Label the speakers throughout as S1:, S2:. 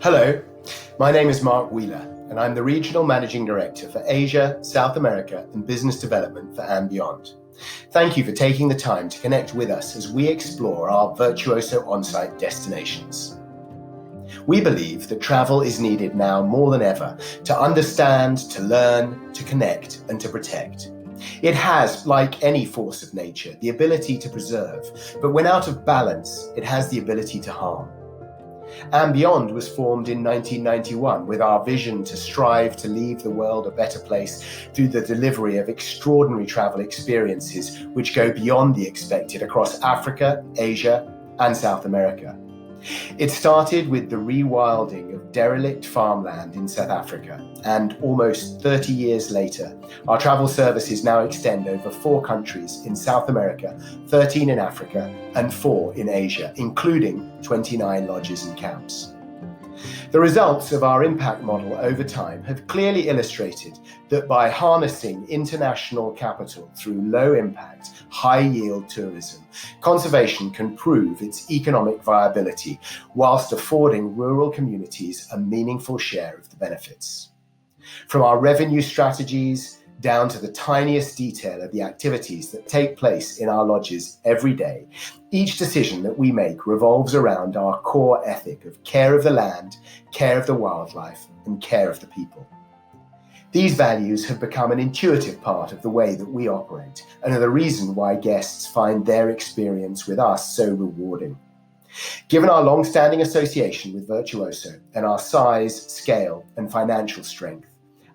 S1: Hello, my name is Mark Wheeler, and I'm the Regional Managing Director for Asia, South America, and Business Development for andBeyond. Thank you for taking the time to connect with us as we explore our Virtuoso on-site destinations. We believe that travel is needed now more than ever to understand, to learn, to connect, and to protect. It has, like any force of nature, the ability to preserve, but when out of balance, it has the ability to harm. andBeyond was formed in 1991 with our vision to strive to leave the world a better place through the delivery of extraordinary travel experiences which go beyond the expected across Africa, Asia, and South America. It started with the rewilding of derelict farmland in South Africa, and almost 30 years later, our travel services now extend over 4 countries in South America, 13 in Africa, and 4 in Asia, including 29 lodges and camps. The results of our impact model over time have clearly illustrated that by harnessing international capital through low-impact, high-yield tourism, conservation can prove its economic viability whilst affording rural communities a meaningful share of the benefits. From our revenue strategies down to the tiniest detail of the activities that take place in our lodges every day, each decision that we make revolves around our core ethic of care of the land, care of the wildlife, and care of the people. These values have become an intuitive part of the way that we operate and are the reason why guests find their experience with us so rewarding. Given our long-standing association with Virtuoso and our size, scale, and financial strength,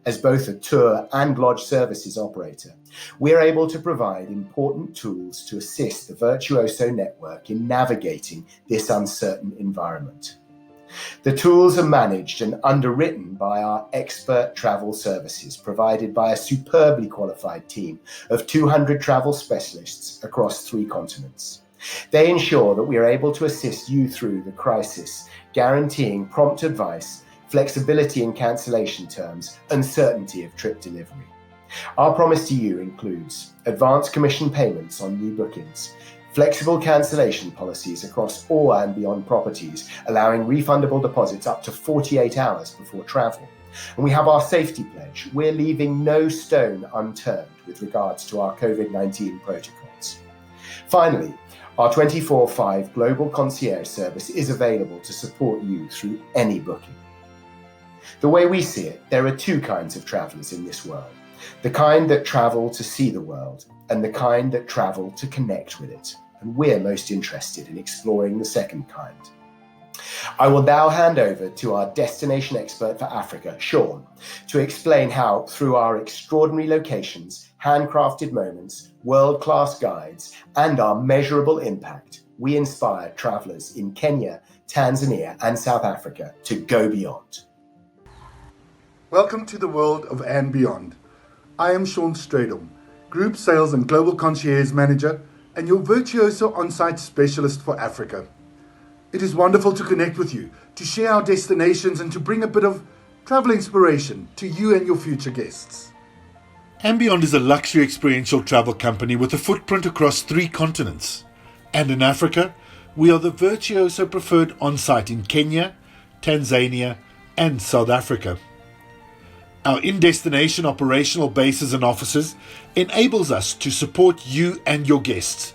S1: as both a tour and lodge services operator, we are able to provide important tools to assist the Virtuoso network in navigating this uncertain environment. The tools are managed and underwritten by our expert travel services, provided by a superbly qualified team of 200 travel specialists across 3 continents. They ensure that we are able to assist you through the crisis, guaranteeing prompt advice, flexibility in cancellation terms, and certainty of trip delivery. Our promise to you includes advance commission payments on new bookings, flexible cancellation policies across all andBeyond properties, allowing refundable deposits up to 48 hours before travel. And we have our safety pledge. We're leaving no stone unturned with regards to our COVID-19 protocols. Finally, our 24/5 global concierge service is available to support you through any booking. The way we see it, there are 2 kinds of travellers in this world. The kind that travel to see the world, and the kind that travel to connect with it. And we're most interested in exploring the second kind. I will now hand over to our destination expert for Africa, Sean, to explain how, through our extraordinary locations, handcrafted moments, world-class guides, and our measurable impact, we inspire travellers in Kenya, Tanzania, and South Africa to go beyond.
S2: Welcome to the world of andBeyond. I am Sean Stradom, Group Sales and Global Concierge Manager and your Virtuoso on-site specialist for Africa. It is wonderful to connect with you, to share our destinations and to bring a bit of travel inspiration to you and your future guests.
S3: andBeyond is a luxury experiential travel company with a footprint across 3 continents. And in Africa, we are the Virtuoso preferred on-site in Kenya, Tanzania, and South Africa. Our in-destination operational bases and offices enables us to support you and your guests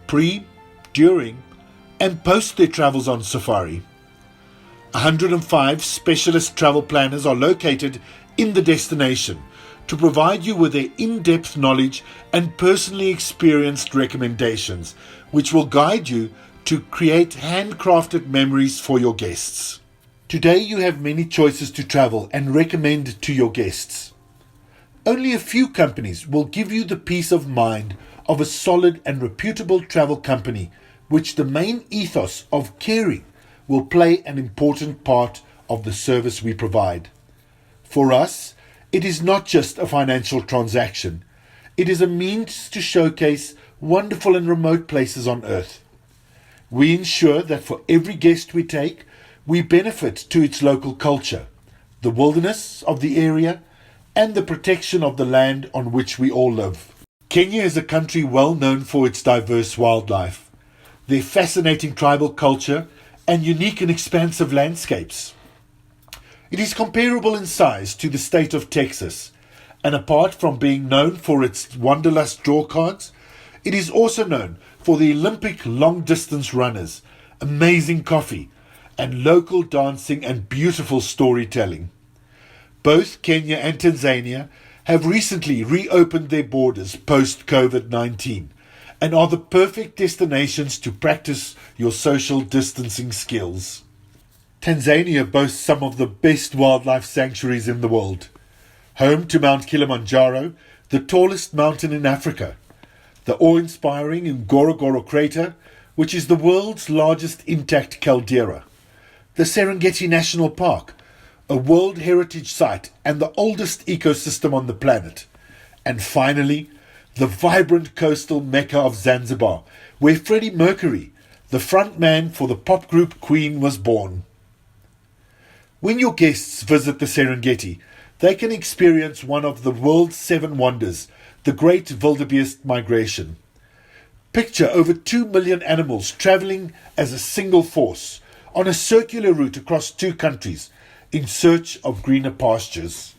S3: pre, during, and post their travels on safari. 105 specialist travel planners are located in the destination to provide you with their in-depth knowledge and personally experienced recommendations, which will guide you to create handcrafted memories for your guests. Today you have many choices to travel and recommend to your guests. Only a few companies will give you the peace of mind of a solid and reputable travel company, which the main ethos of caring will play an important part of the service we provide. For us, it is not just a financial transaction. It is a means to showcase wonderful and remote places on earth. We ensure that for every guest we take, we benefit to its local culture, the wilderness of the area, and the protection of the land on which we all live. Kenya is a country well known for its diverse wildlife, their fascinating tribal culture, and unique and expansive landscapes. It is comparable in size to the state of Texas, and apart from being known for its wanderlust draw cards, it is also known for the Olympic long-distance runners, amazing coffee, and local dancing and beautiful storytelling. Both Kenya and Tanzania have recently reopened their borders post-COVID-19 and are the perfect destinations to practice your social distancing skills. Tanzania boasts some of the best wildlife sanctuaries in the world. Home to Mount Kilimanjaro, the tallest mountain in Africa, the awe-inspiring Ngorongoro crater, which is the world's largest intact caldera, the Serengeti National Park, a World Heritage Site and the oldest ecosystem on the planet, and finally, the vibrant coastal Mecca of Zanzibar, where Freddie Mercury, the frontman for the pop group Queen, was born. When your guests visit the Serengeti, they can experience one of the world's 7 wonders, the Great Wildebeest Migration. Picture over 2 million animals travelling as a single force on a circular route across 2 countries in search of greener pastures.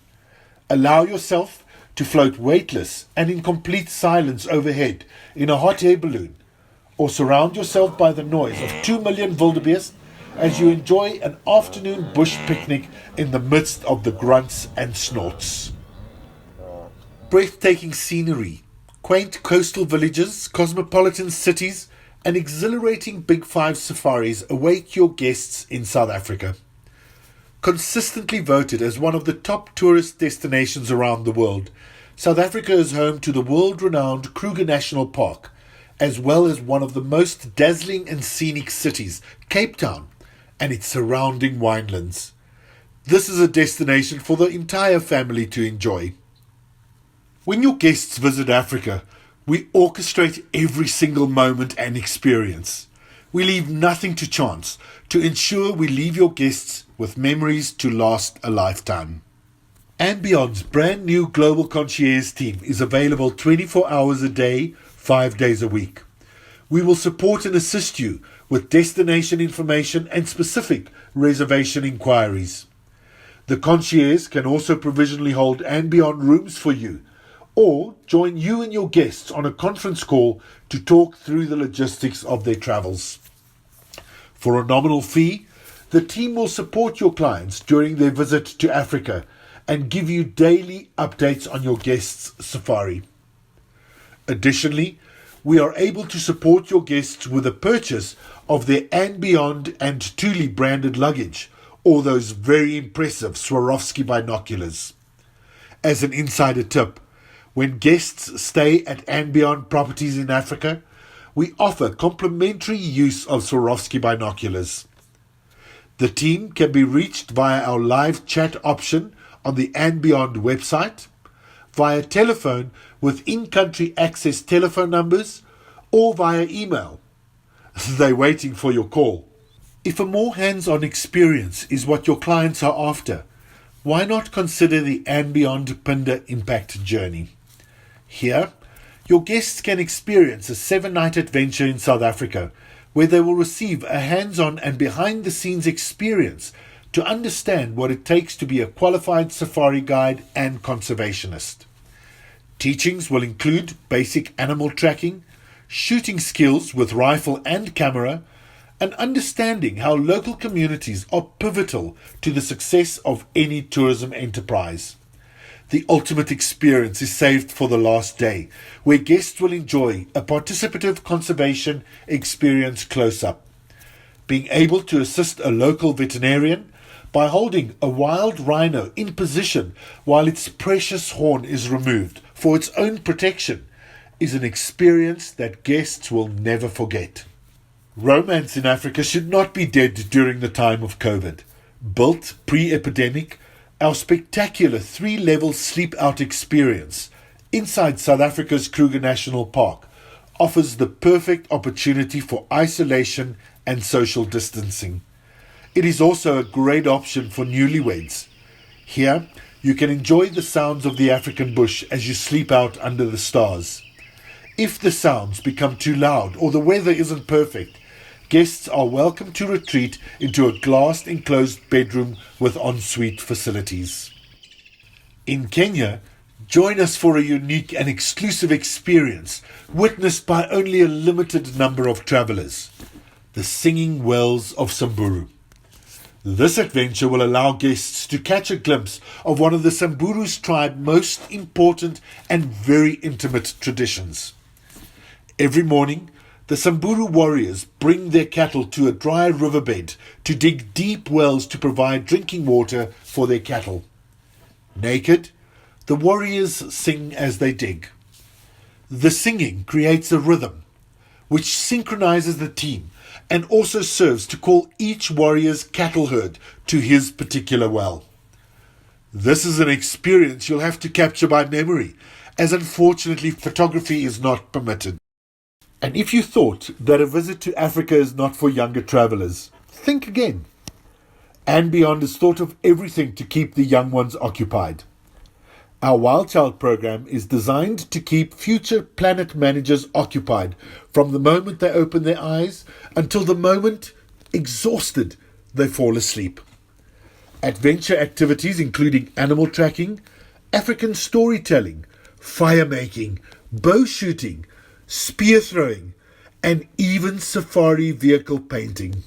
S3: Allow yourself to float weightless and in complete silence overhead in a hot air balloon, or surround yourself by the noise of 2 million wildebeest as you enjoy an afternoon bush picnic in the midst of the grunts and snorts. Breathtaking scenery, quaint coastal villages, cosmopolitan cities, and exhilarating Big Five safaris await your guests in South Africa. Consistently voted as one of the top tourist destinations around the world, South Africa is home to the world-renowned Kruger National Park, as well as one of the most dazzling and scenic cities, Cape Town, and its surrounding winelands. This is a destination for the entire family to enjoy. When your guests visit Africa, we orchestrate every single moment and experience. We leave nothing to chance to ensure we leave your guests with memories to last a lifetime. andBeyond's brand new Global Concierge team is available 24 hours a day, 5 days a week. We will support and assist you with destination information and specific reservation inquiries. The concierge can also provisionally hold andBeyond rooms for you, or join you and your guests on a conference call to talk through the logistics of their travels. For a nominal fee, the team will support your clients during their visit to Africa and give you daily updates on your guests' safari. Additionally, we are able to support your guests with the purchase of their andBeyond and Thule branded luggage, or those very impressive Swarovski binoculars. As an insider tip, when guests stay at andBeyond properties in Africa, we offer complimentary use of Swarovski binoculars. The team can be reached via our live chat option on the andBeyond website, via telephone with in-country access telephone numbers, or via email. They're waiting for your call. If a more hands-on experience is what your clients are after, why not consider the andBeyond Pinder Impact Journey? Here, your guests can experience a 7-night adventure in South Africa, where they will receive a hands-on and behind-the-scenes experience to understand what it takes to be a qualified safari guide and conservationist. Teachings will include basic animal tracking, shooting skills with rifle and camera, and understanding how local communities are pivotal to the success of any tourism enterprise. The ultimate experience is saved for the last day, where guests will enjoy a participative conservation experience close-up. Being able to assist a local veterinarian by holding a wild rhino in position while its precious horn is removed for its own protection is an experience that guests will never forget. Romance in Africa should not be dead during the time of COVID. Built pre-epidemic, our spectacular 3-level sleep-out experience inside South Africa's Kruger National Park offers the perfect opportunity for isolation and social distancing. It is also a great option for newlyweds. Here, you can enjoy the sounds of the African bush as you sleep out under the stars. If the sounds become too loud or the weather isn't perfect, guests are welcome to retreat into a glassed enclosed bedroom with ensuite facilities. In Kenya, join us for a unique and exclusive experience witnessed by only a limited number of travellers, the singing wells of Samburu. This adventure will allow guests to catch a glimpse of one of the Samburu's tribe's most important and very intimate traditions. Every morning, the Samburu warriors bring their cattle to a dry riverbed to dig deep wells to provide drinking water for their cattle. Naked, the warriors sing as they dig. The singing creates a rhythm, which synchronizes the team and also serves to call each warrior's cattle herd to his particular well. This is an experience you'll have to capture by memory, as unfortunately photography is not permitted. And if you thought that a visit to Africa is not for younger travellers, think again. andBeyond has thought of everything to keep the young ones occupied. Our Wild Child program is designed to keep future planet managers occupied from the moment they open their eyes until the moment, exhausted, they fall asleep. Adventure activities including animal tracking, African storytelling, fire making, bow shooting, spear throwing, and even safari vehicle painting.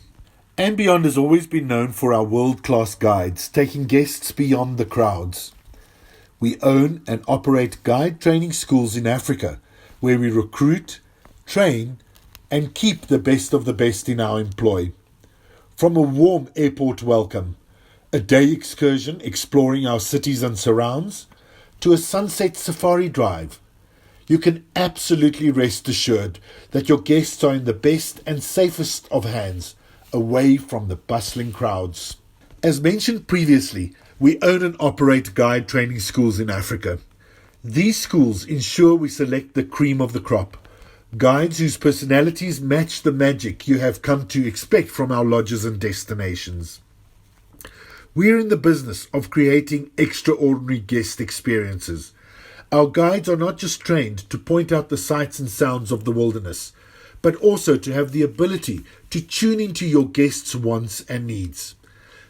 S3: andBeyond has always been known for our world-class guides, taking guests beyond the crowds. We own and operate guide training schools in Africa, where we recruit, train, and keep the best of the best in our employ. From a warm airport welcome, a day excursion exploring our cities and surrounds, to a sunset safari drive, you can absolutely rest assured that your guests are in the best and safest of hands, away from the bustling crowds. As mentioned previously, we own and operate guide training schools in Africa. These schools ensure we select the cream of the crop, guides whose personalities match the magic you have come to expect from our lodges and destinations. We're in the business of creating extraordinary guest experiences. Our guides are not just trained to point out the sights and sounds of the wilderness, but also to have the ability to tune into your guests' wants and needs.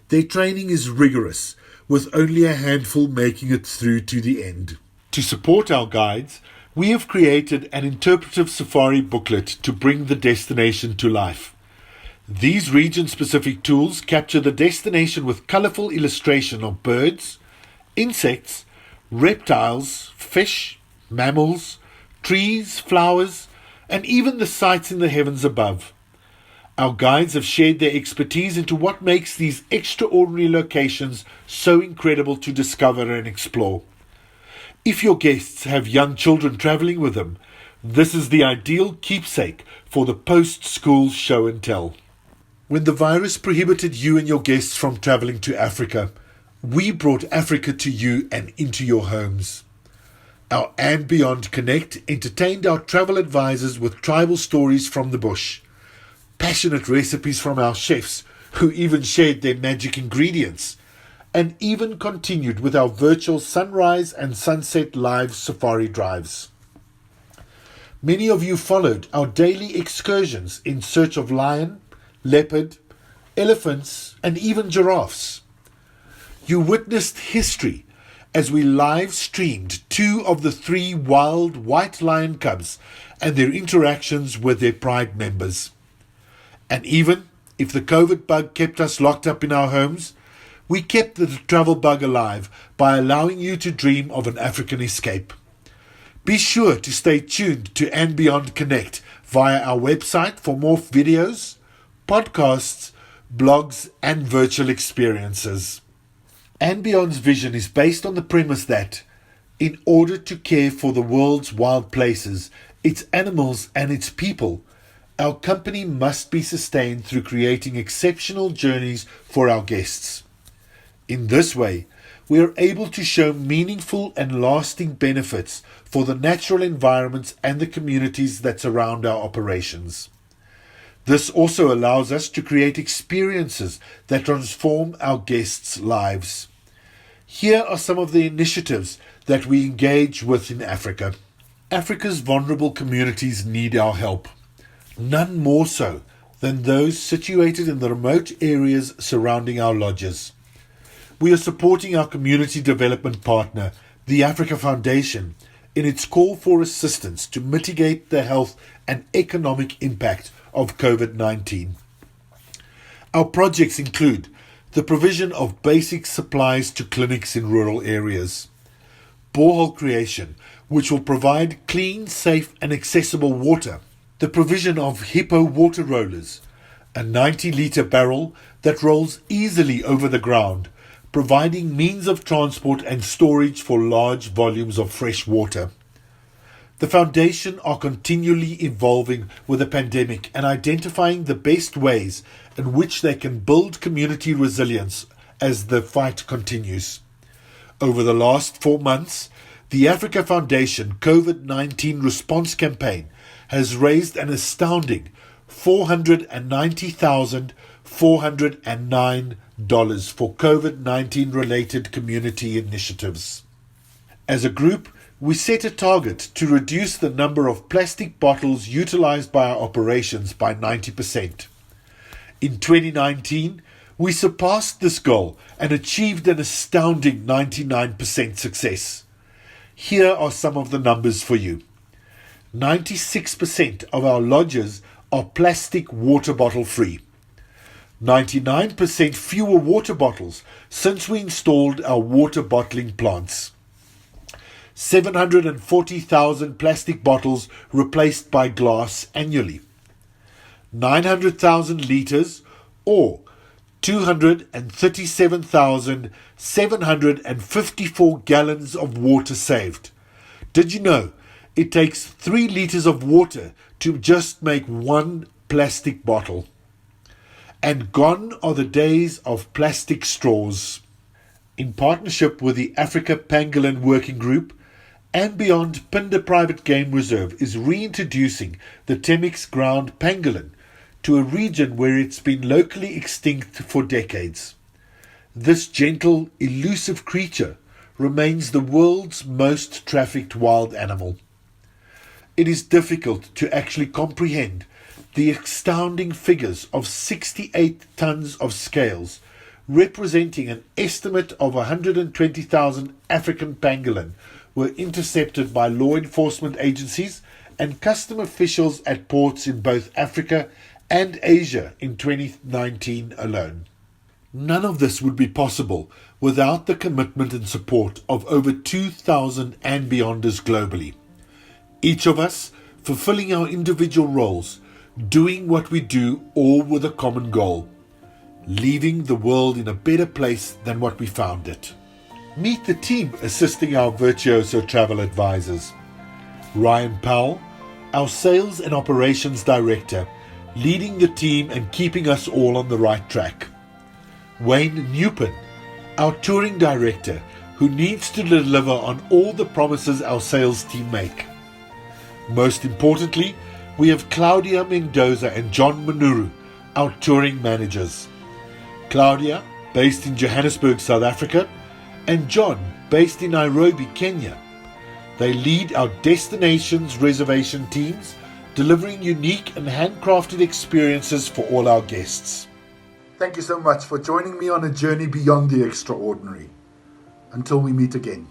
S3: Their training is rigorous, with only a handful making it through to the end. To support our guides, we have created an interpretive safari booklet to bring the destination to life. These region-specific tools capture the destination with colourful illustration of birds, insects, reptiles, fish, mammals, trees, flowers, and even the sights in the heavens above. Our guides have shared their expertise into what makes these extraordinary locations so incredible to discover and explore. If your guests have young children travelling with them, this is the ideal keepsake for the post-school show and tell. When the virus prohibited you and your guests from travelling to Africa, we brought Africa to you and into your homes. Our andBeyond Connect entertained our travel advisors with tribal stories from the bush, passionate recipes from our chefs who even shared their magic ingredients, and even continued with our virtual sunrise and sunset live safari drives. Many of you followed our daily excursions in search of lion, leopard, elephants, and even giraffes. You witnessed history as we live streamed 2 of the 3 wild white lion cubs and their interactions with their pride members. And even if the COVID bug kept us locked up in our homes, we kept the travel bug alive by allowing you to dream of an African escape. Be sure to stay tuned to andBeyond Connect via our website for more videos, podcasts, blogs, and virtual experiences. andBeyond's vision is based on the premise that, in order to care for the world's wild places, its animals and its people, our company must be sustained through creating exceptional journeys for our guests. In this way, we are able to show meaningful and lasting benefits for the natural environments and the communities that surround our operations. This also allows us to create experiences that transform our guests' lives. Here are some of the initiatives that we engage with in Africa. Africa's vulnerable communities need our help, none more so than those situated in the remote areas surrounding our lodges. We are supporting our community development partner, the Africa Foundation, in its call for assistance to mitigate the health and economic impact of COVID-19. Our projects include the provision of basic supplies to clinics in rural areas, borehole creation, which will provide clean, safe and accessible water, the provision of Hippo water rollers, a 90-litre barrel that rolls easily over the ground, providing means of transport and storage for large volumes of fresh water. The Foundation are continually evolving with the pandemic and identifying the best ways in which they can build community resilience as the fight continues. Over the last 4 months, the Africa Foundation COVID-19 response campaign has raised an astounding $490,409 for COVID-19 related community initiatives. As a group, we set a target to reduce the number of plastic bottles utilized by our operations by 90%. In 2019, we surpassed this goal and achieved an astounding 99% success. Here are some of the numbers for you. 96% of our lodges are plastic water bottle free. 99% fewer water bottles since we installed our water bottling plants. 740,000 plastic bottles replaced by glass annually. 900,000 litres or 237,754 gallons of water saved. Did you know it takes 3 litres of water to just make 1 plastic bottle? And gone are the days of plastic straws. In partnership with the Africa Pangolin Working Group, andBeyond Pinde Private Game Reserve is reintroducing the Temminck's ground pangolin to a region where it's been locally extinct for decades. This gentle, elusive creature remains the world's most trafficked wild animal. It is difficult to actually comprehend the astounding figures of 68 tons of scales, representing an estimate of 120,000 African pangolin, were intercepted by law enforcement agencies and custom officials at ports in both Africa and Asia in 2019 alone. None of this would be possible without the commitment and support of over 2,000 andBeyonders globally. Each of us fulfilling our individual roles, doing what we do, all with a common goal: leaving the world in a better place than what we found it. Meet the team assisting our Virtuoso travel advisors. Ryan Powell, our Sales and Operations Director, leading the team and keeping us all on the right track. Wayne Newpin, our Touring Director, who needs to deliver on all the promises our sales team make. Most importantly, we have Claudia Mendoza and John Manuru, our Touring Managers. Claudia, based in Johannesburg, South Africa, and John, based in Nairobi, Kenya. They lead our destinations reservation teams, delivering unique and handcrafted experiences for all our guests.
S2: Thank you so much for joining me on a journey beyond the extraordinary. Until we meet again.